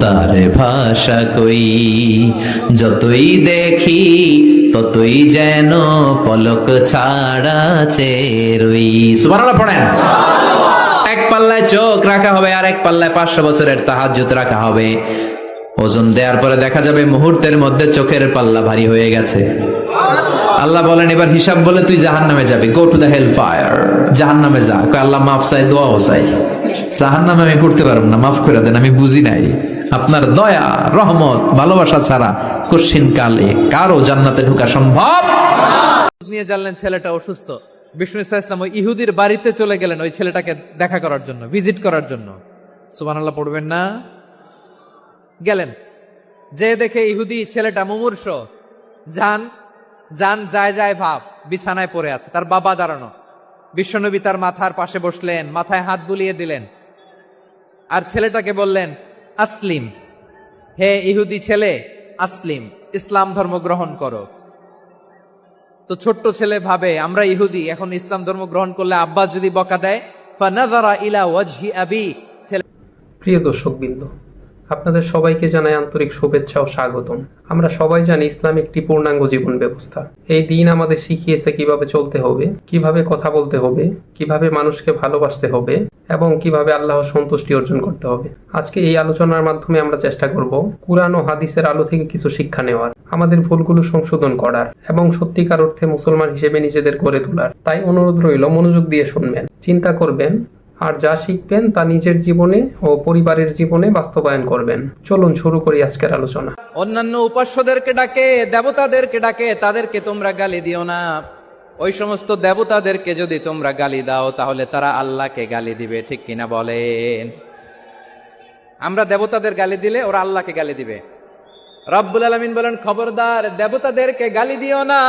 তার ভাষা কই। যতই দেখি ততই যেন পলক ছাড়া চেরই। সুবহানাল্লাহ পড়েন। এক পাল্লায় চোখ রাখা হবে আর এক পাল্লায় 500 বছরের তাহাজ্জুদ রাখা হবে। ওজন দেওয়ার পরে দেখা যাবে মুহূর্তের মধ্যে চোখের পাল্লা ভারী হয়ে গেছে। আল্লাহ বলেন এবার হিসাব বলে তুই জাহান্নামে যাবি, go to the hell fire, জাহান্নামে যা। কয় আল্লাহ মাফ চাই, দোয়াও চাই, জাহান্নামে আমি পড়তে পারব না, মাফ করে দেন, আমি বুঝি নাই। আপনার দয়া রহমত ভালোবাসা ছাড়া কঠিন কালে কারো জান্নাতে ঢোকা সম্ভব নিয়ে জানলেন ছেলেটা অসুস্থ। বিষ্ণু ইসলাম ওই ইহুদির বাড়িতে চলে গেলেন ওই ছেলেটাকে দেখা করার জন্য, ভিজিট করার জন্য। সুবহানাল্লাহ পড়বেন না? গেলেন, যে দেখে ইহুদি ছেলেটা মুমূর্ষ, জান জান যায় যায় ভাব, বিছানায় পড়ে আছে, তার বাবা দাঁড়ানো। বিশ্বনবী তার মাথার পাশে বসলেন, মাথায় হাত বুলিয়ে দিলেন আর ছেলেটাকে বললেন আসলিম, হে ইহুদি ছেলে, আসলিম, ইসলাম ধর্ম গ্রহণ করো। তো ছোট্ট ছেলে ভাবে আমরা ইহুদি, এখন ইসলাম ধর্ম গ্রহণ করলে আব্বা যদি বকা দেয়। ফানাযারা ইলা ওয়াজহি আবি। প্রিয় দর্শকবৃন্দ, আপনাদের সবাইকে জানাই আন্তরিক শুভেচ্ছা ও স্বাগতম। আমরা সবাই জানি ইসলাম একটি পূর্ণাঙ্গ জীবন ব্যবস্থা। এই দিন আমাদের শিখিয়েছে কিভাবে চলতে হবে, কিভাবে কথা বলতে হবে, কিভাবে মানুষকে ভালোবাসতে হবে এবং কিভাবে আল্লাহর সন্তুষ্টি অর্জন করতে হবে। আজকে এই আলোচনার মাধ্যমে আমরা চেষ্টা করব কুরআন ও হাদিসের আলো থেকে কিছু শিক্ষা নেওয়ার, আমাদের ভুলগুলো সংশোধন করার এবং সত্যিকার অর্থে মুসলমান হিসেবে নিজেদের গড়ে তোলার। তাই অনুরোধ রইল, মনোযোগ দিয়ে শুনবেন, চিন্তা করবেন আর যা শিখবেন তা নিজের জীবনে ও পরিবারের জীবনে বাস্তবায়ন করবেন। চলুন শুরু করি আজকের আলোচনা। অন্যান্য উপাস্যদেরকে ডাকে, দেবতাদেরকে ডাকে, তাদেরকে তোমরা গালি দিও না। ওই সমস্ত দেবতাদেরকে যদি তোমরা গালি দাও তাহলে তারা আল্লাহকে গালি দিবে, ঠিক কিনা বলেন? আমরা দেবতাদের গালি দিলে ওরা আল্লাহকে গালি দিবে। রব্বুল আলামিন বলেন খবরদার দেবতাদেরকে গালি দিও না,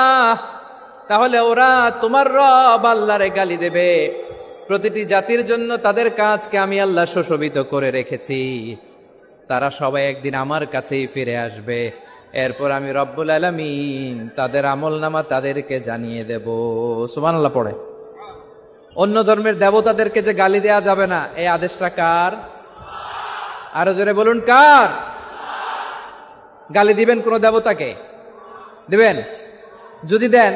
তাহলে ওরা তোমার রব আল্লাহরে গালি দেবে। প্রতিটি জাতির জন্য তাদের কাজকে আমি আল্লাহ সুশোভিত করে রেখেছি, তারা সবাই একদিন আমার কাছেই ফিরে আসবে। এরপর আমি রব্বুল আলামিন তাদের আমলনামা তাদেরকে জানিয়ে দেব। সুবহানাল্লাহ পড়ে। অন্য ধর্মের দেবতাদেরকে যে গালি দেয়া যাবে না, এই আদেশটা কার? আরো জোরে বলুন, কার? গালি দিবেন কোন দেবতাকে? দিবেন? যদি দেন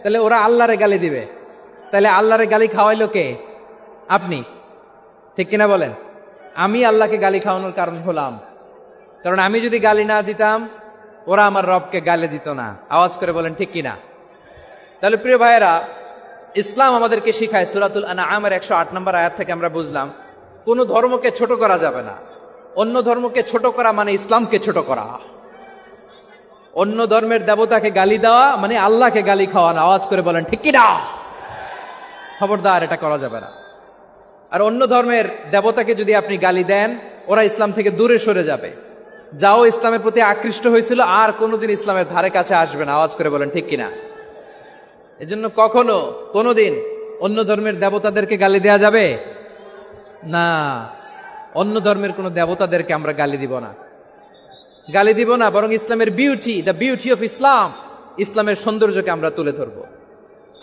তাহলে ওরা আল্লাহরে গালি দিবে। তাহলে আল্লাহরে গালি খাওয়াইলো কে? আপনি, ঠিক কিনা বলেন? আমি আল্লাহকে গালি খাওয়ানোর কারণ হলাম, কারণ আমি যদি গালি না দিতাম ওরা আমার রবকে গালি দিত না। আওয়াজ করে বলেন ঠিক কিনা? তাহলে প্রিয় ভাইয়েরা, ইসলাম আমাদেরকে শিখায়, সূরাতুল আনআমের 108 নম্বর আয়াত থেকে আমরা বুঝলাম কোন ধর্মকে ছোট করা যাবে না। অন্য ধর্মকে ছোট করা মানে ইসলামকে ছোট করা। অন্য ধর্মের দেবতাকে গালি দেওয়া মানে আল্লাহকে গালি খাওয়ানো। আওয়াজ করে বলেন ঠিক কিনা? খবরদার, এটা করা যাবে না। আর অন্য ধর্মের দেবতাকে যদি আপনি গালি দেন, ওরা ইসলাম থেকে দূরে সরে যাবে। যাও ইসলামের প্রতি আকৃষ্ট হয়েছিল আর কোনোদিন ইসলামের ধারে কাছে আসবে না। আওয়াজ করে বলেন ঠিক কিনা? এজন্য কখনো কোনোদিন অন্য ধর্মের দেবতাদেরকে গালি দেয়া যাবে না। অন্য ধর্মের কোন দেবতাদেরকে আমরা গালি দিব না, গালি দিব না, বরং ইসলামের beauty, the beauty of Islam, ইসলামের সৌন্দর্যকে আমরা তুলে ধরবো।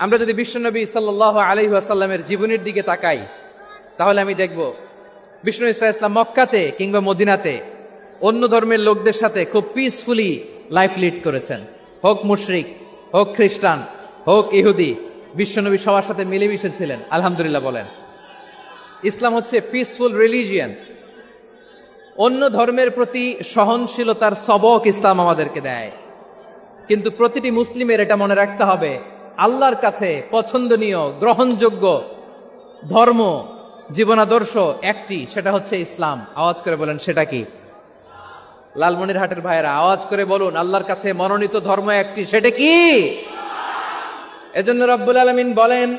আমরা যদি বিশ্বনবী সাল্লাল্লাহু আলাইহি ওয়াসাল্লামের জীবনের দিকে তাকাই তাহলে আমি দেখব বিষ্ণু ইসলাম মক্কাতে কিংবা মদিনাতে অন্য ধর্মের লোকদের সাথে খুব পিসফুলি লাইফ লিড করেছেন। হোক মুশরিক, হোক খ্রিস্টান, হোক ইহুদি, বিশ্বনবী সবার সাথে মিলেমিশে ছিলেন। আলহামদুলিল্লাহ বলেন। ইসলাম হচ্ছে পিসফুল রিলিজিয়ান। অন্য ধর্মের প্রতি সহনশীলতার সবক ইসলাম আমাদেরকে দেয়। কিন্তু প্রতিটি মুসলিমের এটা মনে রাখতে হবে, আল্লাহর কাছে পছন্দনীয় গ্রহণযোগ্য ধর্ম, জীবনাদর্শ একটি, সেটা হচ্ছে ইসলাম। আওয়াজ করে বলেন সেটা কি? লালমনিরহাটের ভাইয়েরা আওয়াজ করে বলুন, আল্লাহর কাছে মনোনীত ধর্ম একটি, সেটা কি? এজন্য রব্বুল আলামিন বলেন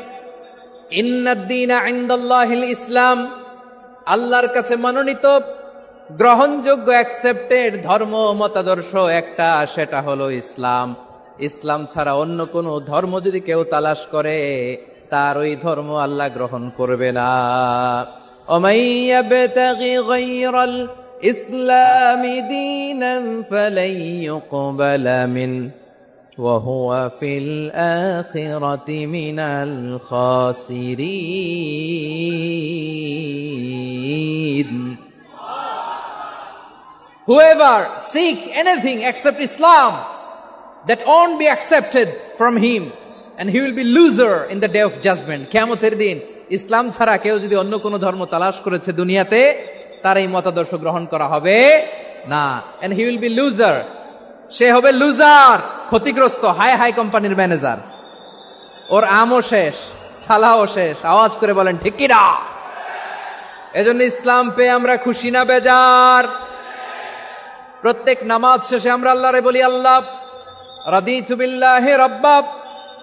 ইন্নাদ-দীনা ইনদাল্লাহিল ইসলাম, আল্লাহর কাছে মনোনীত গ্রহণযোগ্য অ্যাকসেপ্টেড ধর্ম মতাদর্শ একটা, সেটা হলো ইসলাম। ইসলাম ছাড়া অন্য কোন ধর্ম যদি কেউ তালাশ করে তার ওই ধর্ম আল্লাহ গ্রহণ করবে না। ওমাইয়াবতাগি গায়রাল ইসলামি দীনান ফালাই ইউকবালা মিন ওয়া হুয়া ফিল আখিরাতি মিনাল খাসিরিন। whoever seek anything except Islam, that won't be accepted from him, and he will be loser in the day of judgment. কিয়ামতের দিন ইসলাম ছাড়া কেউ যদি অন্য কোনো ধর্ম তালাশ করেছে দুনিয়াতে, তার এই মতাদর্শ গ্রহণ করা হবে না, and he will be loser. সে হবে লুজার, ক্ষতিগ্রস্ত, হাই হাই কোম্পানির ম্যানেজার। ওর আমও শেষ, সালাও শেষ। আওয়াজ করে বলেন ঠিক কি না? এজন্য ইসলাম পেয়ে আমরা খুশি না বেজার? প্রত্যেক নামাজ শেষে আমরা আল্লাহরে বলি, আল্লাহ রাদিতু বিল্লাহি রাব্বা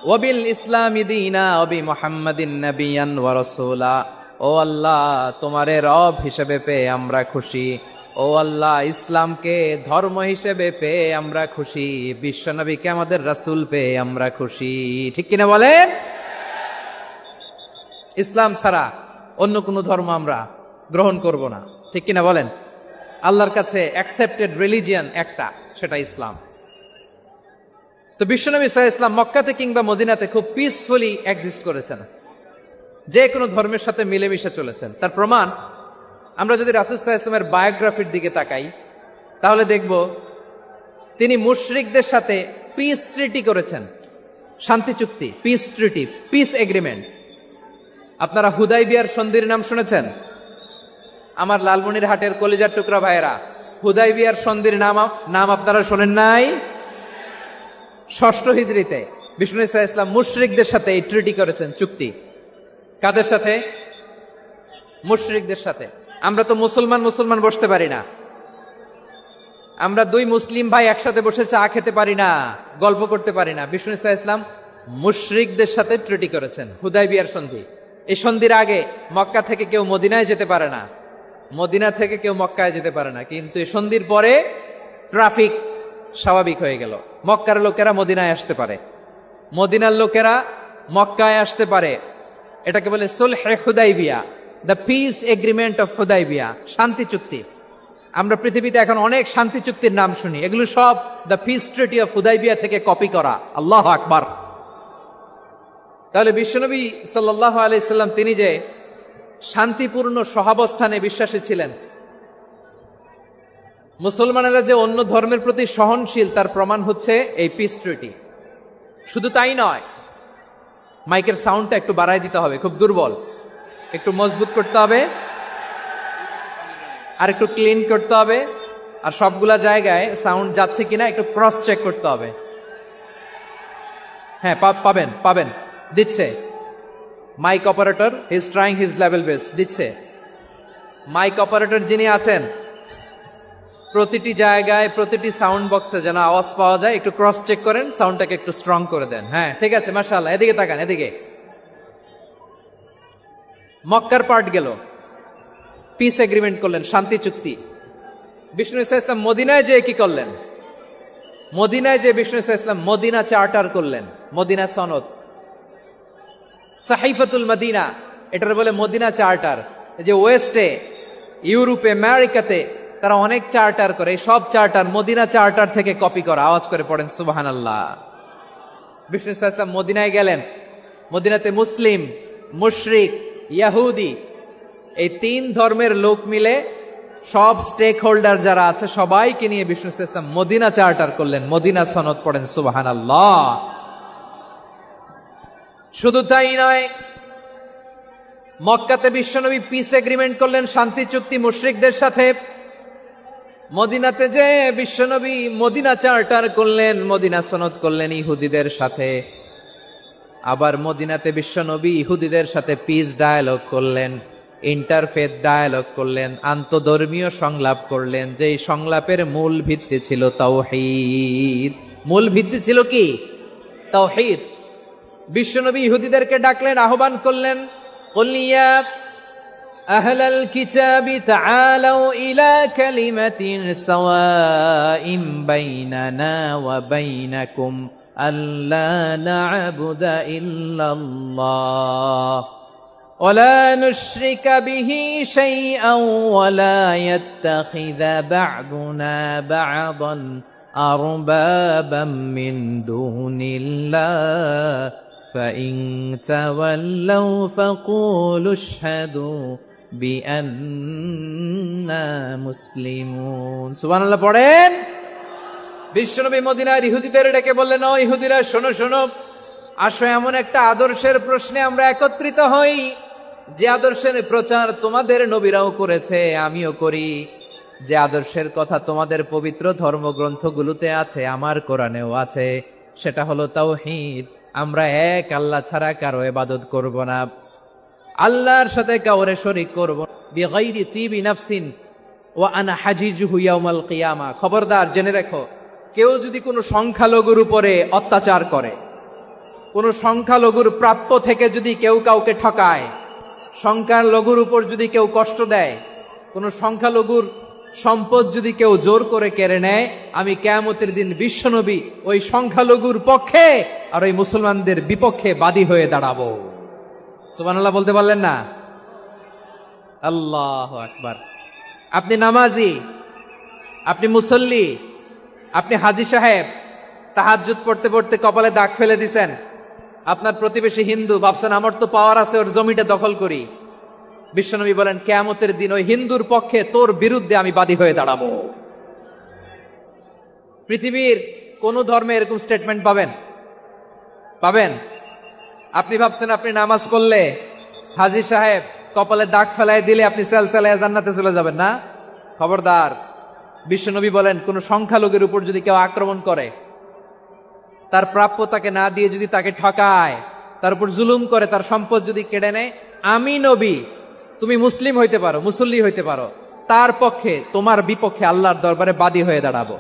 ওয়া বিল ইসলামি দীনা ওয়া বি মুহাম্মাদিন নাবিয়ান ওয়া রাসূলা। ও আল্লাহ, তোমারে রব হিসেবে পেয়ে আমরা খুশি। ও আল্লাহ, ইসলামকে ধর্ম হিসেবে পেয়ে আমরা খুশি। বিশ্বনবীকে আমাদের রাসূল পেয়ে আমরা খুশি। ঠিক কিনা বলেন? ইসলাম ছাড়া অন্য কোনো ধর্ম আমরা গ্রহণ করব না। ঠিক কিনা বলেন? আল্লাহর কাছে অ্যাকসেপ্টেড রিলিজিয়ান একটা, সেটা ইসলাম। তো বিশ্বনবী সাল্লাল্লাহু আলাইহি ওয়াসাল্লাম মক্কাতে কিংবা মদিনাতে খুব পিসফুলি এক্সিস্ট করেছেন, যে কোনো ধর্মের সাথে মিলেমিশে চলেছেন। তার প্রমাণ আমরা যদি রাসূল সাল্লাল্লাহু আলাইহি ওয়াসাল্লামের বায়োগ্রাফির দিকে তাকাই, তাহলে দেখব তিনি মুশরিকদের সাথে পিস ট্রিটি করেছেন, শান্তি চুক্তি, পিস ট্রিটি, পিস এগ্রিমেন্ট। আপনারা হুদাইবিয়ার সন্ধির নাম শুনেছেন? আমার লালমনিরহাটের কলিজার টুকরা ভাইয়েরা, হুদাইবিয়ার সন্ধির নাম আপনারা শোনেন নাই? ষষ্ঠ হিজরিতে বিষ্ণু ঈসা ইসলাম মুশরিকদের সাথে এই ট্রিটি করেছেন, চুক্তি। কাদের সাথে? মুশরিকদের সাথে। আমরা তো মুসলমান বসতে পারি না। আমরা দুই মুসলিম ভাই একসাথে বসে চা খেতে পারি না, গল্প করতে পারি না। বিষ্ণু ঈসা ইসলাম মুশরিকদের সাথে ট্রিটি করেছেন, হুদাইবিয়ার সন্ধি। এই সন্ধির আগে মক্কা থেকে কেউ মদিনায় যেতে পারে না, মদিনা থেকে কেউ মক্কায় যেতে পারে না। কিন্তু এই সন্ধির পরে ট্রাফিক স্বাভাবিক হয়ে গেল। মক্কার লোকেরা মদিনায় আসতে পারে, মদিনার লোকেরা মক্কায় আসতে পারে। এটাকে বলে সুলহে Hudaibiya, the peace agreement of Hudaibiya, শান্তি চুক্তি। আমরা পৃথিবীতে এখন অনেক শান্তি চুক্তির নাম শুনি, এগুলো সব the piece treaty of Hudaibiya থেকে কপি করা। আল্লাহু আকবার। তাহলে বিশ্বনবী সাল্লাল্লাহু আলাইহি সাল্লাম তিনি যে শান্তিপূর্ণ সহাবস্থানে বিশ্বাসী ছিলেন, মুসলমানেরা যে অন্য ধর্মের প্রতি সহনশীল, তার প্রমাণ হচ্ছে এই পিস ট্রিটি। শুধু তাই নয়, মাইকের সাউন্ডটা একটু বাড়ায় দিতে হবে, খুব দুর্বল, একটু মজবুত করতে হবে, আর একটু ক্লিন করতে হবে, আর সবগুলা জায়গায় সাউন্ড যাচ্ছে কিনা একটু ক্রস চেক করতে হবে। হ্যাঁ, পাবেন দিচ্ছে mike operator, he is trying his level best, দিচ্ছে। মাইক অপারেটর যিনি আছেন, প্রতিটি জায়গায় প্রতিটি সাউন্ড বক্সে যেন আওয়াজ পাওয়া যায়, একটু ক্রস চেক করেন, সাউন্ডটাকে একটু স্ট্রং করে দেন। হ্যাঁ, ঠিক আছে, মাশাআল্লাহ। এদিকে তাকান, এদিকে। মক্কার পার্ট গেল, পিস এগ্রিমেন্ট করলেন, শান্তি চুক্তি। বিষ্ণু ঈসা ইসলাম মদিনায় যে কি করলেন? মদিনায় যে বিষ্ণু ঈসা ইসলাম মদিনা চার্টার করলেন, মদিনা সনদ, সাহিফাতুল মদিনা, এটার বলে মদিনা চার্টার। যে ওয়েস্টে, ইউরোপে, আমেরিকাতে তারা অনেক চার্টার করে, এই সব চার্টার মদিনা চার্টার থেকে কপি করা। আওয়াজ করে পড়েন সুবহানাল্লাহ। বিষ্ণু ঈসা ইসলাম মদিনায় গেলেন, মদিনাতে মুসলিম, মুশরিক, ইয়াহুদি, এই তিন ধর্মের লোক মিলে সব স্টেক হোল্ডার যারা আছে সবাইকে নিয়ে বিষ্ণু ঈসা ইসলাম মদিনা চার্টার করলেন, মদিনা সনদ। পড়েন সুবহানাল্লাহ। শুধু তাই নয়, মক্কাতে বিশ্বনবী পিস এগ্রিমেন্ট করলেন, শান্তি চুক্তি মুশরিকদের সাথে। মদিনাতে যে বিশ্বনবী মদিনা চার্টার করলেন, মদিনা সনদ করলেন ইহুদিদের সাথে। আবার মদিনাতে বিশ্বনবী ইহুদিদের সাথে পিস ডায়ালগ করলেন, ইন্টারফেথ ডায়ালগ করলেন, আন্তধর্মীয় সংলাপ করলেন। যেই সংলাপের মূল ভিত্তি ছিল তাওহীদ। মূল ভিত্তি ছিল কি? তাওহীদ। বিশ্বনবী ইহুদিদেরকে ডাকলেন, আহ্বান করলেন, কুল ইয়া আহলাল কিতাবি তাআলাউ ইলা কালিমাতিন সাওয়াইন বাইনানা ওয়া বাইনাকুম আল্লা না'বুদা ইল্লাল্লাহ ওয়া লা নুশরিকা বিহি শাইআন ওয়া লা ইয়াত্তাখিযা বা'দুনা বা'দান আরবাবাম মিন দুনিল্লাহ فإن تولوا فقولوا اشهدوا বিআন্না মুসলিমুন। সুবহানাল্লাহ পড়েন। বিশ্বনবী মদিনার ইহুদিদের ডেকে বললেন, ও ইহুদিরা শোনো শোনো, আসো এমন একটা আদর্শের প্রশ্নে আমরা একত্রিত হই যে আদর্শের প্রচার তোমাদের নবীরাও করেছে, আমিও করি। যে আদর্শের কথা তোমাদের পবিত্র ধর্মগ্রন্থগুলোতে আছে, আমার কোরআনেও আছে, সেটা হলো তাওহীদ। আমরা এক আল্লাহ ছাড়া কারো ইবাদত করব না, আল্লাহর সাথে কাউরে শরীক করব না। বিগাইরি তিবি নাফসিন ওয়া আনা হাজিজুহু ইয়াউমাল কিয়ামা। খবরদার, জেনে রেখো, কেউ যদি কোনো সংখ্যালঘুর উপরে অত্যাচার করে, কোন সংখ্যালঘুর প্রাপ্য থেকে যদি কেউ কাউকে ঠকায়, সংখ্যালঘুর উপর যদি কেউ কষ্ট দেয়, কোন সংখ্যালঘুর সম্পদ যদি কেউ জোর করে কেড়ে নেয়, আমি কিয়ামতের দিন বিশ্বনবী ওই সংখ্যালঘুর পক্ষে আর ওই মুসলমানদের বিপক্ষে বাদী হয়ে দাঁড়াবো। সুবহানাল্লাহ বলতে পারলেন না? আল্লাহু আকবার। আপনি নামাজি, আপনি মুসল্লি, আপনি হাজী সাহেব, তাহাজ্জুদ পড়তে পড়তে কপালে দাগ ফেলে দিছেন, আপনার প্রতিবেশী হিন্দু, ভাবছেন আমার তো পাওয়ার আছে, ওর জমিটা দখল করি। বিশ্বনবী বলেন, কিয়ামতের দিন ওই হিন্দুর পক্ষে তোর বিরুদ্ধে আমি বাদী হয়ে দাঁড়াবো। পৃথিবীর কোন ধর্মে এরকম স্টেটমেন্ট পাবেন? পাবেন? আপনি ভাবছেন আপনি নামাজ পড়লে, হাজী সাহেব কপালে দাগ ফেলায় দিলে আপনি সেলসেলায় জান্নাতে চলে যাবেন না? খবরদার। বিশ্বনবী বলেন, কোন সংখ্যালঘুর উপর যদি কেউ আক্রমণ করে, তার প্রাপ্য তাকে না দিয়ে যদি তাকে ঠকায়, তার উপর জুলুম করে, তার সম্পদ যদি কেড়ে নেয়, আমি নবী, তুমি মুসলিম হইতে পারো, মুসল্লি হইতে পারো, তার পক্ষে তোমার বিপক্ষে আল্লাহর দরবারে বাদী হয়ে দাঁড়াবো।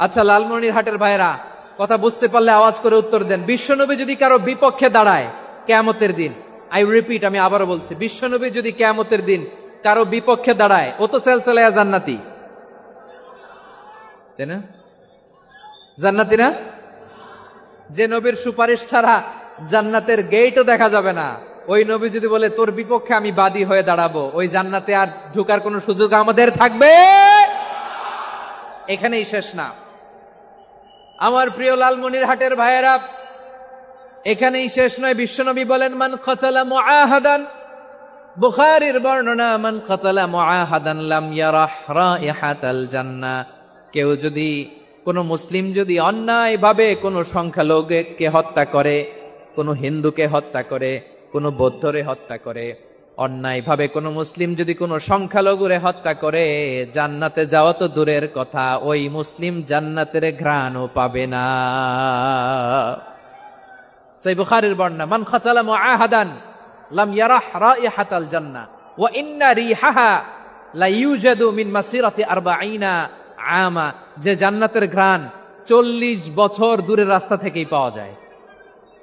আচ্ছা লালমনিরহাটের ভাইরা, কথা বুঝতে পারলে আওয়াজ করে উত্তর দেন। বিশ্বনবী যদি কারো বিপক্ষে দাঁড়ায় কিয়ামতের দিন, আই রিপিট, আমি আবারও বলছি, বিশ্বনবী যদি কিয়ামতের দিন কারো বিপক্ষে দাঁড়ায়, ও তো সেলসেলায়া জান্নাতি, তাই না? জান্নাতি না? যে নবীর সুপারিশ ছাড়া জান্নাতের গেটও দেখা যাবে না, ওই নবী যদি বলে তোর বিপক্ষে আমি বাদী হয়ে দাঁড়াবো, ওই জান্নাতে আর ঢোকার কোনো সুযোগ আমাদের থাকবে? এখানেই শেষ না আমার প্রিয় লালমনিরহাটের ভাইয়েরা, এখানেই শেষ নয়। বিশ্বনবী বলেন, মান কাতালা মুআহাদান, বুখারীর বর্ণনা, মান কাতালা মুআহাদান লাম ইয়ারাহ রাইহাতাল জান্নাহ। কেউ যদি, কোন মুসলিম যদি অন্যায়ভাবে কোনো সংখ্যালঘুকে হত্যা করে, কোনো হিন্দুকে হত্যা করে, কোনো বৌদ্ধরে হত্যা করে, অন্যায়ভাবে কোনো মুসলিম যদি কোনো সংখ্যালঘুরে হত্যা করে, জান্নাতে যাওয়া তো দূরের কথা, ওই মুসলিম জান্নাতের ঘ্রাণও পাবে না। সহিহ বুখারীর বর্ণনা, মান কাতালা মুআহাদান লাম ইয়ারাহ রাইহাতাল জান্নাহ ওয়া ইন্না রিহাহা লা ইউজাদু মিন মাসিরাতি 40 আমা। যে জান্নাতের ঘ্রাণ 40 বছর দূরের রাস্তা থেকেই পাওয়া যায়।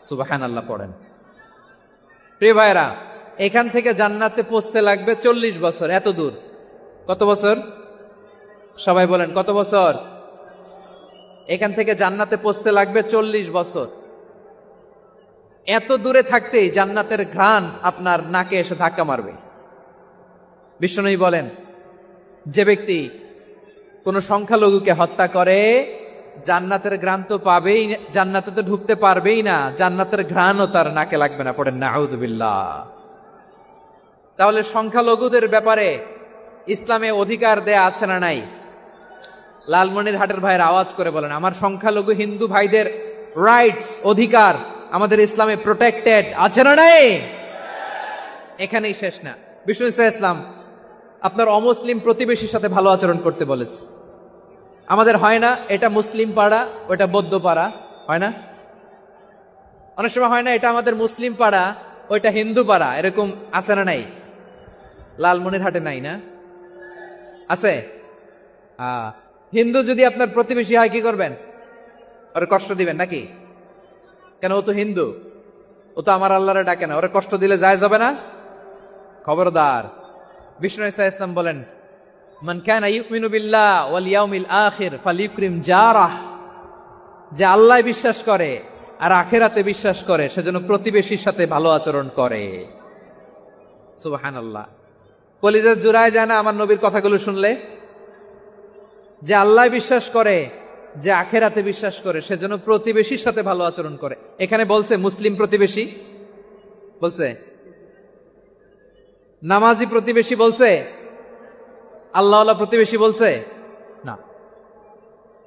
সুবহানাল্লাহ পড়েন। প্রিয় ভাইরা, এখান থেকে জান্নাতে পৌঁছতে লাগবে 40 বছর। এত দূর, কত বছর? সবাই বলেন কত বছর? এখান থেকে জান্নাতে পৌঁছতে লাগবে 40 বছর। এত দূরে থাকতেই জান্নাতের ঘ্রাণ আপনার নাকে এসে ধাক্কা মারবে। বিশ্বনবী বলেন, যে ব্যক্তি কোন সংখ্যালঘুকে হত্যা করে, জান্নাতের ঘ্রাণ তো পাবেই, জান্নাতে তো ঢুকতে পারবেই না, জান্নাতের ঘ্রাণও তার নাকে লাগবে না। পড়েন নাউযুবিল্লাহ। তাহলে সংখ্যালঘুদের ব্যাপারে ইসলামে অধিকার দেয়া আছে না নাই? লালমনিরহাটের ভাইয়ের আওয়াজ করে বলেন, আমার সংখ্যালঘু হিন্দু ভাইদের রাইটস, অধিকার আমাদের ইসলামে প্রোটেক্টেড আছে না নাই? এখানেই শেষ না। বিষ্ণু ইসলাম আপনার অমুসলিম প্রতিবেশীর সাথে ভালো আচরণ করতে বলেছে। আমাদের হয় না, এটা মুসলিম পাড়া, ওটা বৌদ্ধ পাড়া, হয় না? অনেক সময় হয় না, এটা আমাদের মুসলিম পাড়া, ওইটা হিন্দু পাড়া, এরকম আছে না নাই? লালমনিরহাটে নাই না? আছে? হিন্দু যদি আপনার প্রতিবেশী হয় কি করবেন? ওরে কষ্ট দিবেন নাকি? কেন? ও তো হিন্দু, ও তো আমার আল্লাহরে ডাকে না, ওরে কষ্ট দিলে যায় যাবে না? খবরদার। বিষ্ণু ইসলাম বলেন, মান কানা ইউমিনু বিল্লাহ ওয়াল ইয়াউমিল আখির ফালিউকরিম জারাহ। যে আল্লাহ বিশ্বাস করে আর আখিরাতে বিশ্বাস করে, সেজন্য প্রতিবেশীর সাথে ভালো আচরণ করে। সুবহানাল্লাহ। কলিজা জুড়ায় যায় না আমার নবীর কথাগুলো শুনলে? যে আল্লাহ বিশ্বাস করে, যে আখিরাতে বিশ্বাস করে, সেজন্য প্রতিবেশীর সাথে ভালো আচরণ করে। এখানে বলছে মুসলিম প্রতিবেশী, বলছে নামাজি প্রতিবেশী বলছে, আল্লাহওয়ালা প্রতিবেশী বলছে না।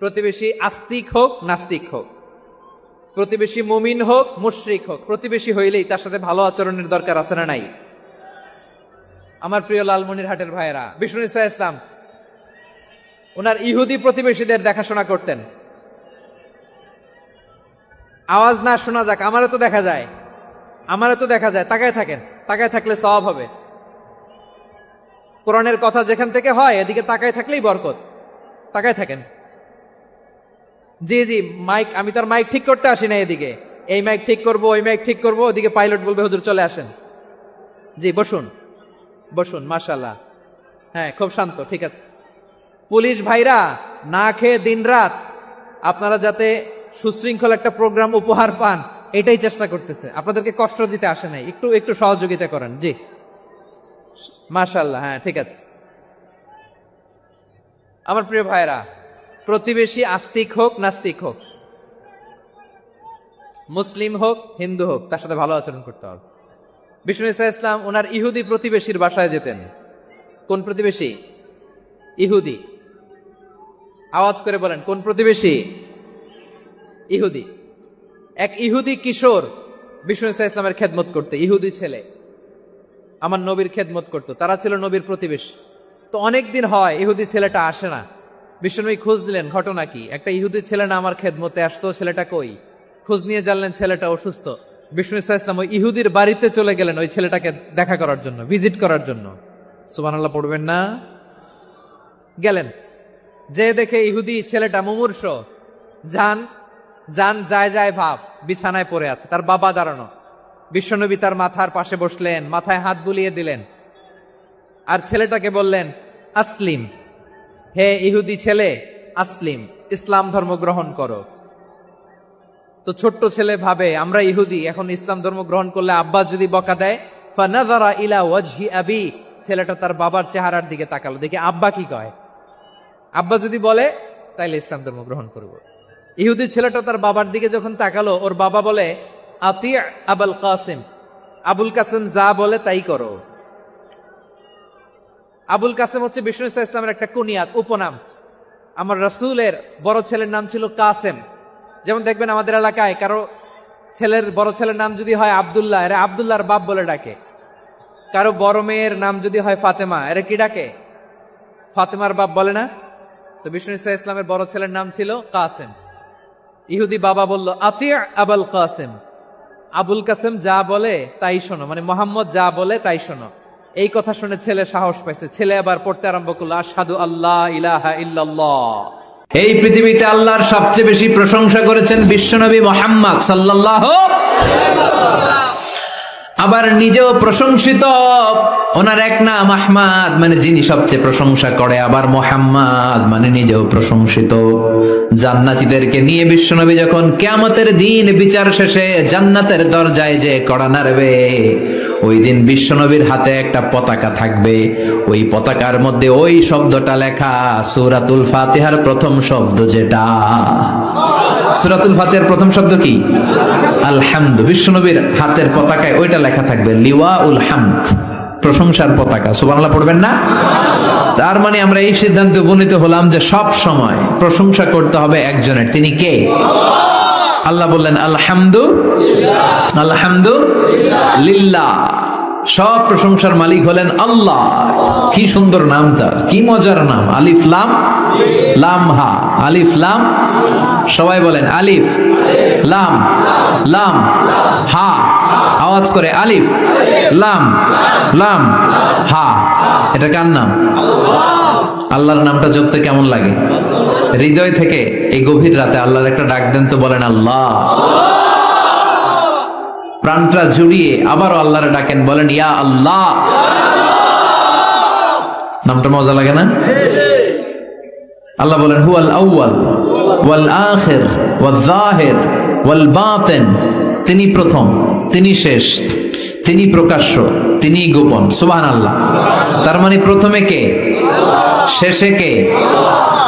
প্রতিবেশী আস্তিক হোক নাস্তিক হোক, প্রতিবেশী মুমিন হোক মুশরিক হোক, প্রতিবেশী হইলেই তার সাথে ভালো আচরণের দরকার আছে না নাই? আমার প্রিয় লালমনিরহাটের ভাইয়েরা, বিষ্ণু ইসা ইসলাম ওনার ইহুদি প্রতিবেশীদের দেখাশোনা করতেন। আওয়াজ না শোনা যাক, আমারও তো দেখা যায়, আমারও তো দেখা যায়। তাকায় থাকেন, তাকায় থাকলে সওয়াব হবে। কোরআনের কথা যেখান থেকে হয় এদিকে তাকায় থাকলেই বরকত। তাকায় থাকেন। জি জি, মাইক, আমি তার মাইক ঠিক করতে আসি না এদিকে, এই মাইক ঠিক করব, ওই মাইক ঠিক করব, ওদিকে পাইলট বলবে হুজুর চলে আসেন। জি বসুন, বসুন, মাশাআল্লাহ। হ্যাঁ, খুব শান্ত, ঠিক আছে। পুলিশ ভাইরা না খেয়ে দিনরাত আপনারা যাতে সুশৃঙ্খল একটা প্রোগ্রাম উপহার পান এটাই চেষ্টা করতেছে, আপনাদেরকে কষ্ট দিতে আসে নাই। একটু একটু সহযোগিতা করেন। জি মাশাআল্লাহ, হ্যাঁ ঠিক আছে। আমার প্রিয় ভাইরা, প্রতিবেশী আস্তিক হোক নাস্তিক হোক, মুসলিম হোক হিন্দু হোক, তার সাথে ভালো আচরণ করতে হবে। বিষ্ণু ইসা ইসলাম ওনার ইহুদি প্রতিবেশীর বাসায় যেতেন। কোন প্রতিবেশী? ইহুদি। আওয়াজ করে বলেন, কোন প্রতিবেশী? ইহুদি। এক ইহুদি কিশোর বিষ্ণু ইসা ইসলামের খেদমত করতে, ইহুদি ছেলে আমার নবীর খেদমত করতো, তারা ছিল নবীর প্রতিবেশী। তো অনেক দিন হয় ইহুদি ছেলেটা আসে না। বিষ্ণুনবী খোঁজ দিলেন, ঘটনা কি? একটা ইহুদি ছেলে না আমার খেদমতে আসতো, ছেলেটা কই? খোঁজ নিয়ে জানলেন ছেলেটা অসুস্থ। বিষ্ণু ইসা ইসলাম ওই ইহুদির বাড়িতে চলে গেলেন ওই ছেলেটাকে দেখা করার জন্য, ভিজিট করার জন্য। সুবহানাল্লাহ পড়বেন না? গেলেন, যে দেখে ইহুদি ছেলেটা মুমূর্ষ, যান যান যায় যায় ভাব, বিছানায় পড়ে আছে, তার বাবা দাঁড়ানো। বিশ্বনবী তার মাথার পাশে বসলেন, মাথায় হাত বুলিয়ে দিলেন, আর ছেলেটাকে বললেন আসলিম, হে ইহুদি ছেলে আসলিম, ইসলাম ধর্ম গ্রহণ করো। তো ছোট্ট ছেলে ভাবে আমরা ইহুদি, এখন ইসলাম ধর্ম গ্রহণ করলে আব্বা যদি বকা দেয়, ফানাযারা ইলা ওয়াজহি আবি, ছেলেটা তার বাবার চেহারার দিকে তাকালো, দেখি আব্বা কি কয়। আব্বা যদি বলে তাইলে ইসলাম ধর্ম গ্রহণ করব। ইহুদি ছেলেটা তার বাবার দিকে যখন তাকালো, ওর বাবা বলে আতি আবুল কাসিম, আবুল কাসিম যা বলে তাই করো। আবুল কাসিম হচ্ছে বিষ্ণু ইসা ইসলামের একটা কুনিয়াত, উপনাম। আমার রাসূলের বড় ছেলের নাম ছিল কাসেম। যেমন দেখবেন আমাদের এলাকায় কারো ছেলের বড় ছেলের নাম যদি হয় আব্দুল্লাহ, এরা আব্দুল্লাহর বাপ বলে ডাকে। কারো বড় মেয়ের নাম যদি হয় ফাতেমা, এরা কি ডাকে? ফাতেমার বাপ বলে না? তো বিষ্ণু ইসা ইসলামের বড় ছেলের নাম ছিল কাসেম। ইহুদি বাবা বলল আতি আবুল কাসেম, আবুল কাসেম যা বলে তাই শোনো, মানে মোহাম্মদ যা বলে তাই শোনো। এই কথা শুনে ছেলে সাহস পাইছে, ছেলে আবার পড়তে আরম্ভ করলো আশহাদু আল্লাহ ইলাহা ইল্লাল্লাহ। এই পৃথিবীতে আল্লাহর সবচেয়ে বেশি প্রশংসা করেছেন বিশ্বনবী মুহাম্মদ সাল্লাল্লাহু আলাইহি ওয়াসাল্লাম। আবার নিজেও প্রশংসিত, ওনার এক নাম আহমদ, মানে যিনি সবচেয়ে প্রশংসা করে। আবার মুহাম্মদ মানে নিজেও প্রশংসিত। জান্নাতীদেরকে নিয়ে বিশ্বনবী যখন কিয়ামতের দিন বিচার শেষে জান্নাতের দরজায় যে কড়া নাড়বে, ওই দিন বিশ্বনবীর হাতে একটা পতাকা থাকবে। ওই পতাকার মধ্যে ওই শব্দটা লেখা, সূরাতুল ফাতিহার প্রথম শব্দ যেটা। সূরাতুল ফাতিহার প্রথম শব্দ কি? আলহামদু। বিশ্বনবীর হাতের পতাকায় ওইটা লেখা থাকবে, লিওয়াউল হামদ, প্রশংসার পতাকা। সুবহানাল্লাহ পড়বেন না? তার মানে আমরা এই সিদ্ধান্তে উপনীত হলাম যে সব সময় প্রশংসা করতে হবে একজনের। তিনি কে? আল্লাহ বললেন আলহামদু আলহামদু লিল্লাহ, সব প্রশংসার মালিক হলেন আল্লাহ। কি সুন্দর নাম তার, কি মজার নাম। আলিফ লাম লাম হা, আলিফ লাম, সবাই বলেন আলিফ লাম লাম হা, আওয়াজ করে আলিফ লাম লাম হা। এটা কার নাম? আল্লাহর নামটা জপতে কেমন লাগে? হৃদয় থেকে এই গভীর রাতে আল্লাহর একটা ডাক দেন তো, বলেন আল্লাহ। প্রাণটা জুড়িয়ে আবারও আল্লাহরে ডাকেন, বলেন ইয়া আল্লাহ। নামটা মজা লাগে না? আল্লাহ বলেন হুয়াল আউয়াল ওয়াল আখির ওয়াল যাহির ওয়াল বাতিন, তিনি প্রথম, তিনি শেষ, তিনি প্রকাশ্য, তিনি গোপন। সুবহানাল্লাহ। তার মানে প্রথমে কে, শেষে কে?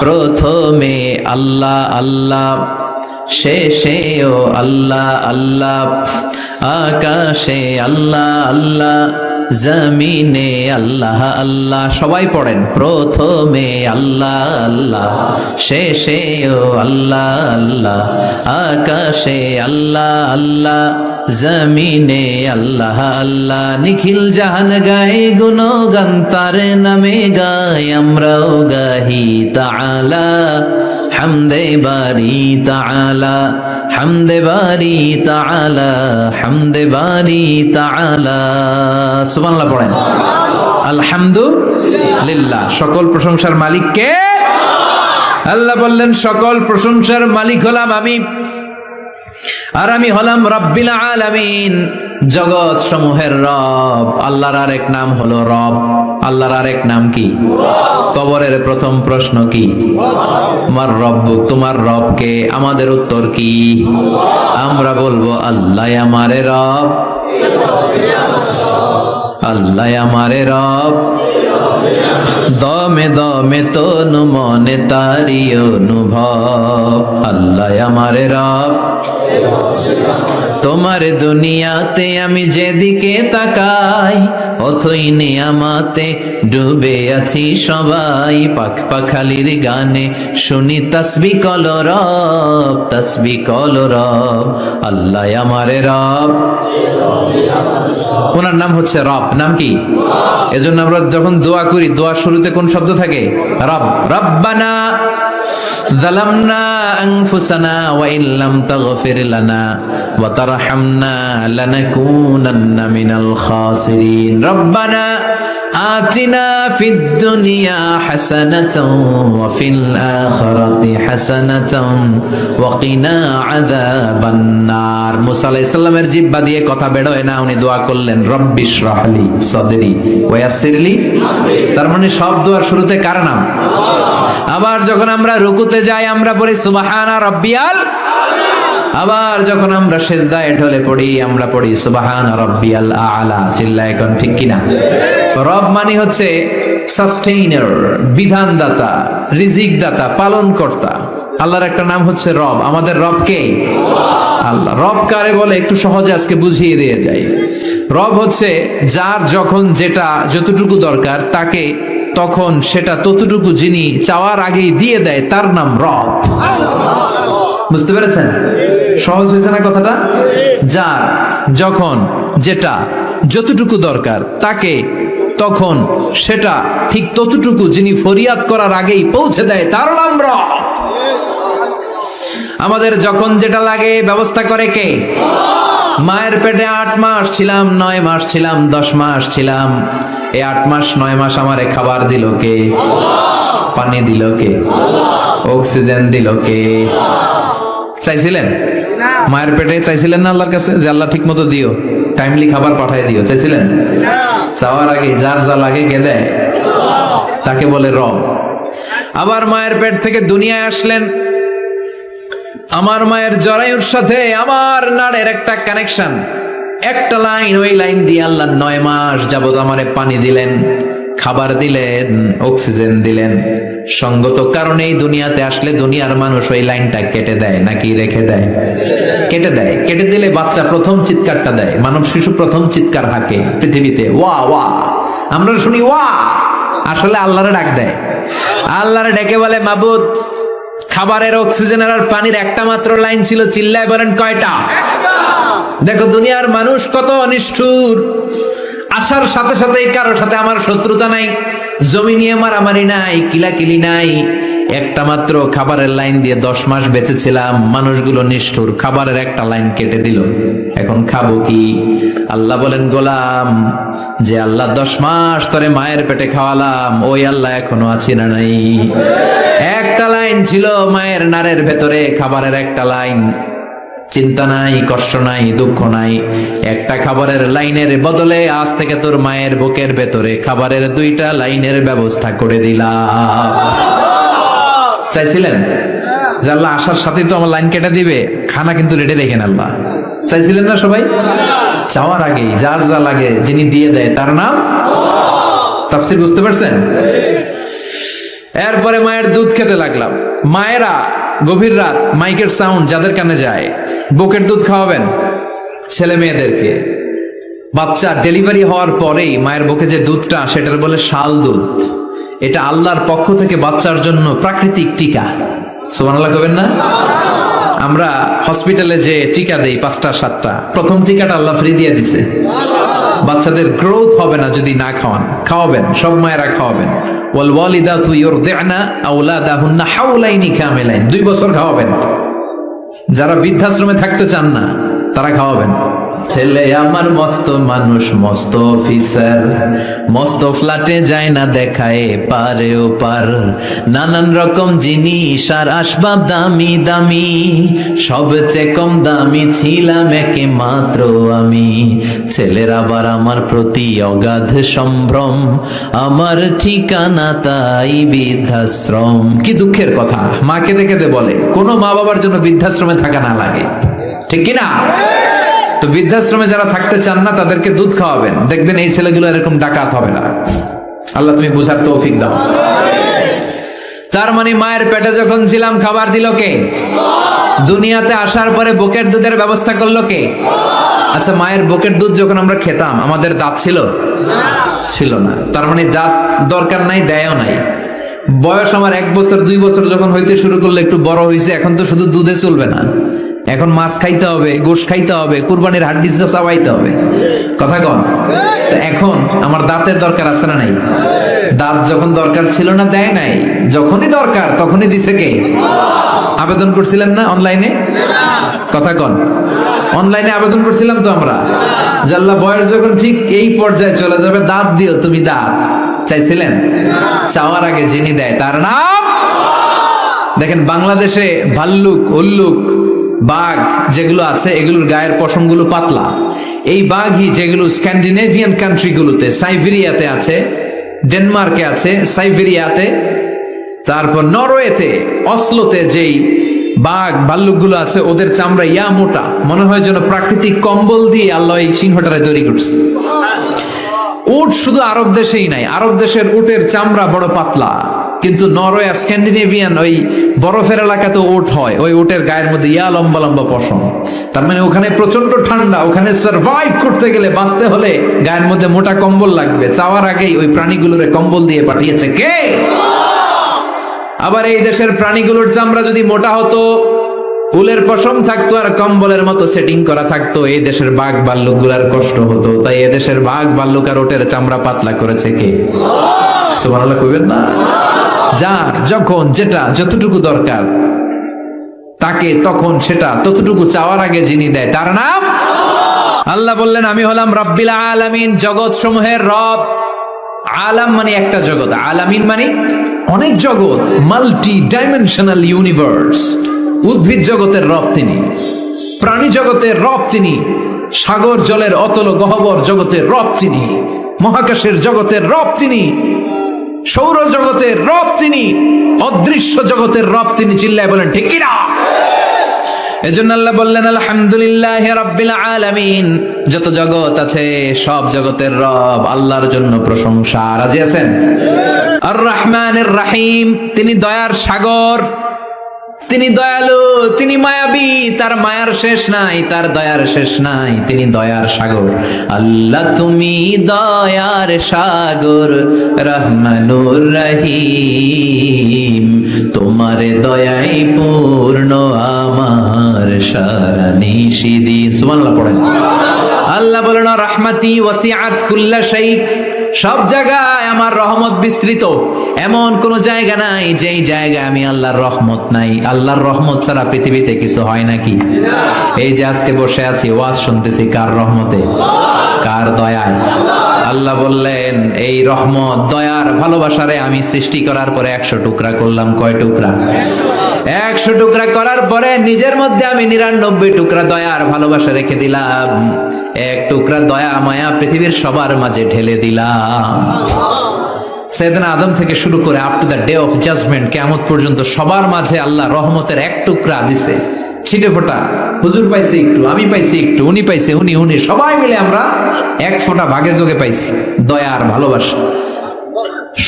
প্রথমে আল্লাহ আল্লাহ, শেষেও আল্লাহ আল্লাহ, আকাশে আল্লাহ আল্লাহ, জমিনে আল্লাহ আল্লাহ। সবাই পড়েন, প্রথমে আল্লাহ আল্লাহ, শেষেও আল্লাহ আল্লাহ, আকাশে আল্লাহ আল্লাহ, জমিনে আল্লাহ আল্লাহ। নিখিল জাহান গায়ে গুণগান তার নামে গায়, আমরাও গাহি তাআলা হামদে বারি তাআলা, হামদে বারি তাআলা, হামদে বারি তাআলা। সুবহানাল্লাহ পড়েন। আলহামদুলিল্লাহ, সকল প্রশংসার মালিক কে? আল্লাহ বললেন সকল প্রশংসার মালিক হলাম আমি, আর আমি হলাম রব্বিল আলামিন, জগৎ সমূহের রব। আল্লাহর আরেক নাম হলো রব। আল্লাহর আরেক নাম কি? কবরের প্রথম প্রশ্ন কি? আমার রব, তোমার রব কে? আমাদের উত্তর কি? আমরা বলবো আল্লাহ আমারে রব, আল্লাহ আমারে রব, দমে দমে তনু মনে তারি অনুভব। আল্লাহ আমারে রব, তোমার দুনিয়াতে আমি যেদিকে তাকাই, অথই নিয়ামাতে ডুবে আছি সবাই। পাখ পাখালির গানে শুনি তাসবিহ কলরব, তাসবিহ কলরব। আল্লাহ আমারে রব, ওনার নাম হচ্ছে রব। নাম কি? এজন্য আমরা যখন দোয়া করি, দোয়ার শুরুতে কোন শব্দ থাকে? রব। রব্বানা যালামনা আনফুসানা ওয়া ইল্লাম তাগফির লানা ওয়া তারহামনা লানাকুনান্না মিনাল খাসিরিন। রব্বানা আতিনা ফিদ দুনিয়া হাসানাতাও ওয়া ফিল আখিরাতি হাসানাতাও ওয়া কিনা আযাবান নার। মুসা আলাইহিস সালামের জিহ্বা দিয়ে কথা বের হয় না, উনি দোয়া করলেন রব্বিশ রাহলি সাদরি ওয়া ইয়াসসিরলি। তার মানে সব দোয়ার শুরুতে কার নাম? আবার যখন আমরা রুকুতে যাই আমরা পড়ি সুবহানা রাব্বিয়াল। আবার যখন আমরা সিজদায় ঢলে পড়ি আমরা পড়ি সুবহানা রাব্বিয়াল আ'লা। চিল্লায় কোন ঠিক কিনা? রব মানে হচ্ছে সাস্টেইনার, বিধানদাতা, রিজিক দাতা, পালন কর্তা। আল্লাহর একটা নাম হচ্ছে রব। আমাদের রব কে? আল্লাহ। রব কারে বলে একটু সহজে আজকে বুঝিয়ে দিয়ে যাই। রব হচ্ছে যার যখন যেটা যতটুকু দরকার তাকে তখন সেটা ততটুকু যিনি চাওয়ার আগেই দিয়ে দেয়, তার নাম রব। বুঝতে পেরেছেন? সহজ হয়েছে না কথাটা? যার যখন যেটা যতটুকু দরকার তাকে তখন সেটা ঠিক ততটুকু যিনি ফরিয়াদ করার আগেই পৌঁছে দেয়, তার নাম রব। আমাদের যখন যেটা লাগে ব্যবস্থা করে কে? মায়ের পেটে 8 মাস ছিলাম, 9 মাস ছিলাম, 10 মাস ছিলাম। এই 8 মাস 9 মাস আমারে খাবার দিল কে? পানি দিল কে? অক্সিজেন দিল কে? চাইছিলেন? মায়ের পেটে চাইছিলেন না আল্লাহর কাছে যে আল্লাহ ঠিক মতো দিও, টাইমলি খাবার পাঠায় দিও? চাইছিলেন? চাওয়ার আগে যার যা লাগে কে দেয়? তাকে বলে রব। আবার মায়ের পেট থেকে দুনিয়ায় আসলেন, আমার মায়ের জরায়ুর সাথে আমার নাড়ের একটা কানেকশন, একটা লাইন, ওই লাইন দিয়ে আল্লাহ 9 মাস যাবত আমারে পানি দিলেন, খাবার দিলেন, অক্সিজেন দিলেন। সঙ্গত কারণেই দুনিয়াতে আসলে দুনিয়ার মানুষ ওই লাইনটা কেটে দেয় নাকি রেখে দেয়? কেটে দেয়। কেটে দিলে বাচ্চা প্রথম চিৎকারটা দেয়, মানব শিশু প্রথম চিৎকার হাঁকে পৃথিবীতে, ওয়া ওয়া। আমরা শুনি ওয়া, আসলে আল্লাহরে ডাক দেয়। আল্লাহরে ডেকে বলে মাবুদ, খাবারের, অক্সিজেনের আর পানির একটা মাত্র লাইন ছিল, চিল্লায় বলেন কয়টা? দেখো দুনিয়ার মানুষ কত অনিষ্ঠুর। আসার সাথে সাথে কারোর সাথে আমার শত্রুতা নাই, জমি নিয়ে মারামারি নাই, কিলাকিলি নাই। একটা মাত্র খাবারের লাইন দিয়ে 10 মাস বেঁচেছিলাম। মানুষগুলো নিষ্ঠুর, খাবারের একটা লাইন কেটে দিল, এখন খাবো কি? আল্লাহ বলেন গোলাম, যে আল্লাহ 10 মাস ধরে মায়ের পেটে খাওয়ালাম, ওই আল্লাহ এখনো আছি না নাই? একটা লাইন ছিল মায়ের নাড়ের ভেতরে, খাবারের একটা লাইন। চিন্তা নাই, কষ্ট নাই, দুঃখ নাই। একটা খাবারের লাইনের বদলে আজ থেকে তোর মায়ের বুকের ভেতরে খাবারের 2টা লাইনের ব্যবস্থা করে দিলাম। চাইছিলেন যে আল্লাহ আসার সাথে তো আমার লাইন কেটে দিবে, খানা কিন্তু রেডি রেখেন আল্লাহ? চাইছিলেন না সবাই? চাওয়ার আগে যার যা লাগে যিনি দিয়ে দেয় তার নাম। তাফসীর বুঝতে পারছেন? এরপরে মায়ের দুধ খেতে লাগলাম। মায়েরা গভীর রাত মাইকের সাউন্ড যাদের কানে যায়, বুকের দুধ খাওয়াবেন ছেলে মেয়েদেরকে। বাচ্চা ডেলিভারি হওয়ার পরেই মায়ের বুকে যে দুধটা সেটার বলে শাল দুধ। এটা আল্লাহর পক্ষ থেকে বাচ্চার জন্য প্রাকৃতিক টিকা। সুবহানাল্লাহ কবেন না? আমরা হসপিটালে যে টিকা দেই 5টা 7টা, প্রথম টিকাটা আল্লাহ ফ্রি দিয়ে দিছে। বাচ্চাদের গ্রোথ হবে না যদি না খাওয়ান, খাওয়াবেন, সব মায়েরা খাওয়াবেন। ওয়াল ওয়ালিদাতু ইউরদি'না আওলাদাহুন্না হাওলাইনি কামিলাইন, 2 বছর খাওয়াবেন। যারা বৃদ্ধাশ্রমে থাকতে চান না তারা খাওয়াবেন। ছেলে আমার মস্ত মানুষ, মস্ত অফিসার, মস্ত ফ্ল্যাটে যায় না দেখায় পারে ও পার, নানান রকম জিনিস আর আসবাব দামি দামি, সবচেয়ে কম দামি ছিলাম একে মাত্র আমি। ছেলের আবার আমার প্রতি অগাধ সম্ভ্রম, আমার ঠিকানা তাই বৃদ্ধাশ্রম। কি দুঃখের কথা, মা কেঁদে কেঁদে বলে কোনো মা বাবার জন্য বৃদ্ধাশ্রমে থাকা না লাগে, ঠিক কিনা? তো বৃদ্ধাশ্রমে যারা থাকতে চান না তাদেরকে দুধ খাওয়াবেন, দেখবেন এই ছেলেগুলো এরকম ডাকাত হবে না। আল্লাহ তুমি বুঝার তৌফিক দাও। তার মানে মায়ের পেটে যখন ছিলাম খাবার দিল কে? দুনিয়াতে আসার পরে বুকের দুধের ব্যবস্থা করলো কে? আচ্ছা, মায়ের বুকের দুধ যখন আমরা খেতাম আমাদের দাঁত ছিল? ছিল না। তার মানে দাঁত দরকার নাই, দেয়ও নাই। বয়স আমার 1 বছর 2 বছর যখন হইতে শুরু করলো, একটু বড় হয়েছে, এখন তো শুধু দুধে চলবে না, এখন মাছ খাইতে হবে, গোশ খাইতে হবে, কুরবানির হাড্ডি চাবাইতে হবে, কথা কন। তো এখন আমার দাঁতের দরকার আছে না নাই? দাঁত যখন দরকার ছিল না দেয় নাই, যখনই দরকার তখনই দিছে কে? আবেদন করছিলেন না অনলাইনে? কথা কন। অনলাইনে আবেদন করছিলাম তো আমরা, জাল্লা বয়স যখন ঠিক এই পর্যায়ে চলে যাবে দাঁত দিও তুমি, দাঁত চাইছিলেন? চাওয়ার আগে যিনি দেয় তার নাম। দেখেন বাংলাদেশে ভাল্লুক, উল্লুক, বাঘ যেগুলো আছে এগুলোর গায়ের পশমগুলো পাতলা। এই বাঘই যেগুলো স্ক্যান্ডিনেভিয়ান কান্ট্রিগুলোতে, সাইবেরিয়াতে আছে, ডেনমার্কে আছে, সাইবেরিয়াতে, তারপর নরওয়েতে, অসলোতে যেই বাঘ ভাল্লুকগুলো আছে ওদের চামড়া ইয়া মোটা, মনে হয় যেন প্রাকৃতিক কম্বল দিয়ে আল্লাহ এই সিংহটারে তৈরি করছে। উট শুধু আরব দেশেই নাই, আরব দেশের উটের চামড়া বড় পাতলা, কিন্তু নরওয়ে আর স্ক্যান্ডিনেভিয়ান ওই বরফের এলাকাতে উট হয়, ওই উটের গায়ের মধ্যে ইয়া লম্বা লম্বা পশম। তার মানে ওখানে প্রচন্ড ঠান্ডা, ওখানে সার্ভাইভ করতে গেলে, বাঁচতে হলে গায়ের মধ্যে মোটা কম্বল লাগবে। চাওয়ার আগেই ওই প্রাণীগুলোরে কম্বল দিয়ে পাঠিয়েছে কে? আবার এই দেশের প্রাণীগুলোর চামড়া যদি মোটা হতো, উলের পশম থাকতো আর কম্বলের মতো সেটিং করা থাকতো, এই দেশের বাঘ ভাল্লুক গুলার কষ্ট হতো। তাই এদেশের বাঘ ভাল্লুক আর ওটের চামড়া পাতলা করেছে কে? সুবহানাল্লাহ কইবেন না? যার যখন যেটা যতটুকু দরকার তাকে তখন সেটা ততটুকু চাওয়ার আগে যিনি দেয় তার নাম আল্লাহ। বললেন আমি হলাম রব্বিল আলামিন, জগৎ সমূহের রব। আলাম মানে একটা জগৎ, আলামিন মানে অনেক জগৎ, মাল্টি ডাইমেনশনাল ইউনিভার্স। উদ্ভিদ জগতের রব তিনি, প্রাণী জগতের রব তিনি, সাগর জলের অতল গহ্বর জগতের রব তিনি, মহাকাশের জগতের রব তিনি, সৌর জগতের রব তিনি, অদৃশ্য জগতের রব তিনি। চিল্লায় বলেন ঠিক কিনা? এজন্য আল্লাহ বললেন আলহামদুলিল্লাহি রাব্বিল আলামিন, যত জগৎ আছে সব জগতের রব আল্লাহর জন্য প্রশংসা। রাজি আছেন? আর রহমানির রহিম, তিনি দয়ার সাগর, তিনি দয়ালু, তিনি মায়াবী, তার মায়ার শেষ নাই, তার দয়ার শেষ নাই, তিনি দয়ার সাগর। আল্লাহ তুমি দয়ার সাগর, রহমানুর রহিম, তোমার দয়াই পূর্ণ আমার সারা নিশিদিন। সুবহানাল্লাহ পড়েন। আল্লাহ বলেন রাহমাতি ওয়াসিআত কুল্লা শাই, সব জায়গায় আমার রহমত বিস্তৃত, এমন কোন জায়গা নাই যেই জায়গায় আমি আল্লাহর রহমত নাই। আল্লাহর রহমত ছাড়া পৃথিবীতে কিছু হয় নাকি? এই যে আজকে বসে আছি ওয়াজ শুনতেছি, কার রহমতে? কার দয়ায়? আল্লাহ বললেন এই রহমত দয়ার ভালোবাসারে আমি সৃষ্টি করার পরে 100 টুকরা করলাম। কয় টুকরা? 100 টুকরা করার পরে নিজের মধ্যে আমি 99 টুকরা দয়ার ভালোবাসা রেখে দিলাম। 1 টুকরা দয়া মায়া পৃথিবীর সবার মাঝে ঢেলে দিলাম। সাইয়েদনা আদম থেকে শুরু করে up to the day of judgement, কিয়ামত পর্যন্ত সবার মাঝে আল্লাহ রহমতের 1 টুকরা দিছে, ছিটে ফোঁটা। হুজুর পাইছে একটু, আমি পাইছি একটু, উনি পাইছে, উনি সবাই মিলে আমরা 1 ফোঁটা ভাগে যোগে পাইছি দয়ার ভালোবাসা।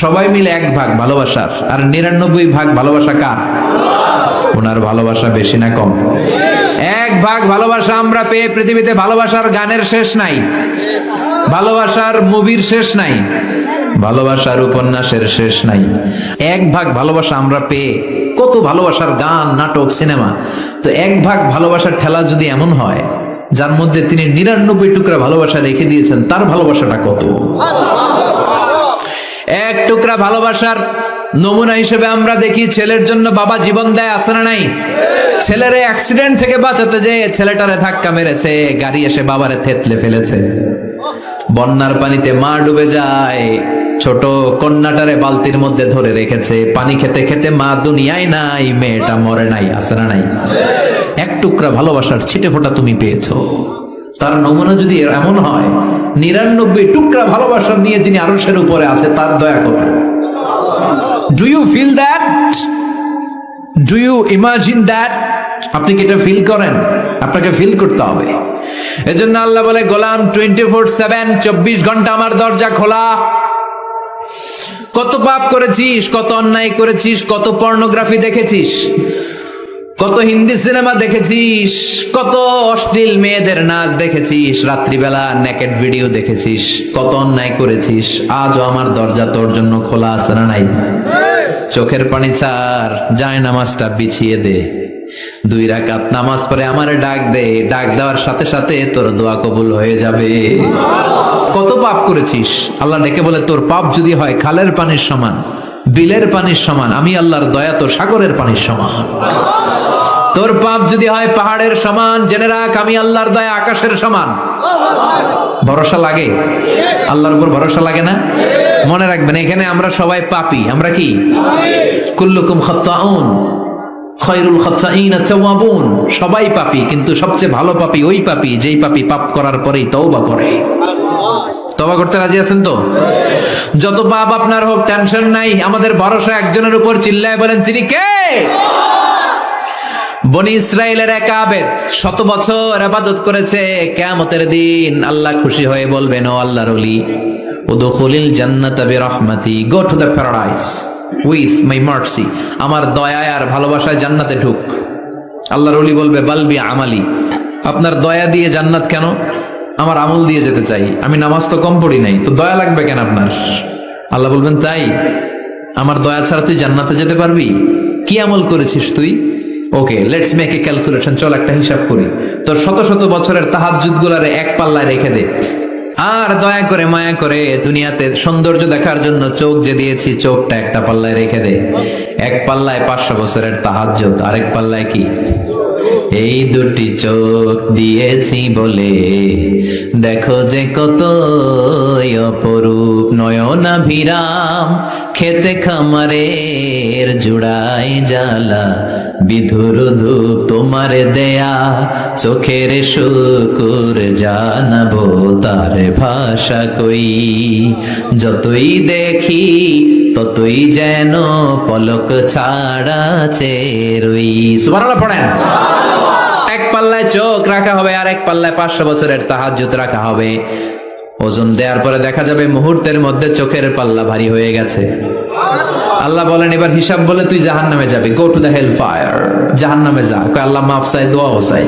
সবাই মিলে 1 ভাগ ভালোবাসার, আর 99 ভাগ ভালোবাসা কার? ওনার ভালোবাসা বেশি না কম? 1 ভাগ ভালোবাসা আমরা পেয়ে পৃথিবীতে ভালোবাসার গানের শেষ নাই। ভালোবাসার মুভির শেষ নাই, ভালোবাসার উপন্যাসের শেষ নাই। এক ভাগ ভালোবাসা আমরা পেয়ে কত ভালোবাসার গান, নাটক, সিনেমা। তো এক ভাগ ভালোবাসার ঠেলা যদি এমন হয় যার মধ্যে তিনি 99 টুকরা ভালোবাসা রেখে দিয়েছেন, তার ভালোবাসাটা কত? এক টুকরা ভালোবাসার নমুনা হিসেবে আমরা দেখি ছেলের জন্য বাবা জীবন দেয়, আছে না নাই? ছেলের অ্যাক্সিডেন্ট থেকে বাঁচাতে যে ছেলেটারে ধাক্কা মেরেছে, গাড়ি এসে বাবারে থেতলে ফেলেছে। বন্যার পানিতে মা ডুবে যায়, ছোট কন্যাটারে বালতির মধ্যে ধরে রেখেছে, পানি খেতে খেতে মা দুনিয়ায় নাই, মেয়েটা মরে নাই, আছে না নাই? এক টুকরা ভালোবাসার ছিটে ফোঁটা তুমি পেয়েছো। তার নমুনা যদি এমন হয়, 99 টুকরা ভালোবাসা নিয়ে যিনি আরশের উপরে আছে, তার দয়া কত? Do you feel that? Do you imagine that? আপনি কি এটা ফিল করেন? আপনাকে ফিল করতে হবে। এজন্য আল্লাহ বলে, গোলাম 24/7, 24 ঘন্টা আমার দরজা খোলা। কত পাপ করেছিস, কত অন্যায় করেছিস, কত পর্নোগ্রাফি দেখেছিস, কত হিন্দি সিনেমা দেখেছিস, কত অশ্লীল মেয়েদের নাচ দেখেছিস, রাত্রিবেলা নেকেড ভিডিও দেখেছিস, কত অন্যায় করেছিস। আজও আমার দরজা তোর জন্য খোলা, আছে না নাই? চোখের পানি ছাড়, যায় নামাজটা বিছিয়ে দে, 2 রাকাত নামাজ পড়ে আমারে ডাক দে, ডাক দেওয়ার সাথে সাথে তোর দোয়া কবুল হয়ে যাবে। কত পাপ করেছিস, আল্লাহ ডেকে বলে, তোর পাপ যদি হয় খালের পানির সমান, বিলের পানির সমান, আমি আল্লাহর দয়া তো সাগরের পানির সমান। তোর পাপ যদি হয় পাহাড়ের সমান, জেনে রাখ আমি আল্লাহর দয়া আকাশের সমান। ভরসা লাগে? আল্লাহর উপর ভরসা লাগে না? মনে রাখবেন, এখানে আমরা সবাই পাপী। আমরা কি? কুল্লুকুম খাত্তাউন খায়রুল খাত্তাইন আত-তাওয়াবুন। সবাই পাপী, কিন্তু সবচেয়ে ভালো পাপী ওই পাপী যেই পাপী পাপ করার পরেই তওবা করে। তওবা করতে রাজি আছেন তো? যত পাপ আপনার হোক, টেনশন নাই, আমাদের ভরসা একজনের উপর। চিল্লায় বলেন, তিনি কে? বনি ইসরাইলের এক আবেদ 100 বছর ইবাদত করেছে। কিয়ামতের দিন আল্লাহ খুশি হয়ে বলবেন, ও আল্লাহর ওলি, উদখুলিল জান্নাতা বিরহমাতি, go to the paradise with my mercy. আমার দয়ায় আর ভালোবাসায় জান্নাতে ঢুক। আল্লাহর ওলি বলবে, বালবি আমালি, আপনার দয়া দিয়ে জান্নাত কেন? আমার আমল দিয়ে যেতে চাই, আমি নামাজ তো কম পড়ি নাই, তো দয়া লাগবে কেন আপনার? আল্লাহ বলবেন, তাই? আমার দয়া ছাড়া তুই জান্নাতে যেতে পারবি? কি আমল করেছিস তুই? ওকে, লেটস মেক এ ক্যালকুলেশন, চল একটা হিসাব করি। তোর শত শত বছরের তাহাজ্জুদ গুলারে এক পাল্লায় রেখে দে, আর দয়া করে মায়া করে দুনিয়াতে সৌন্দর্য দেখার জন্য চোখ যে দিয়েছি, চোখটা একটা পাল্লায় রেখে দে। এক পাল্লায় 500 বছরের তাহাজ্জুদ, আরেক পাল্লায় কি? এই দুটি চোখ দিয়েছি বলে দেখো যে কত অপরূপ, নয়নাভিরাম খেতে খামারের জুড়াই জ্বালা, বিধুর ধূপ তোমার দেয়া চোখের শুকুর জানাবো তার ভাষা কই। যতই দেখি ততই যেন পলক ছাড়া চেরই। সুবহানাল্লাহ পড়েন। এক পাল্লায় চোখ রাখা হবে, আর এক পাল্লায় 500 বছরের তাহাজ্জুদ রাখা হবে। ওজন দেওয়ার পরে দেখা যাবে মুহূর্তের মধ্যে চোখের পাল্লা ভারী হয়ে গেছে। আল্লাহ বলেন, এবার হিসাব বলে তুই জাহান্নামে যাবি, go to the hell fire, জাহান্নামে যা। আল্লাহ মাফ চাই, দোয়া চাই।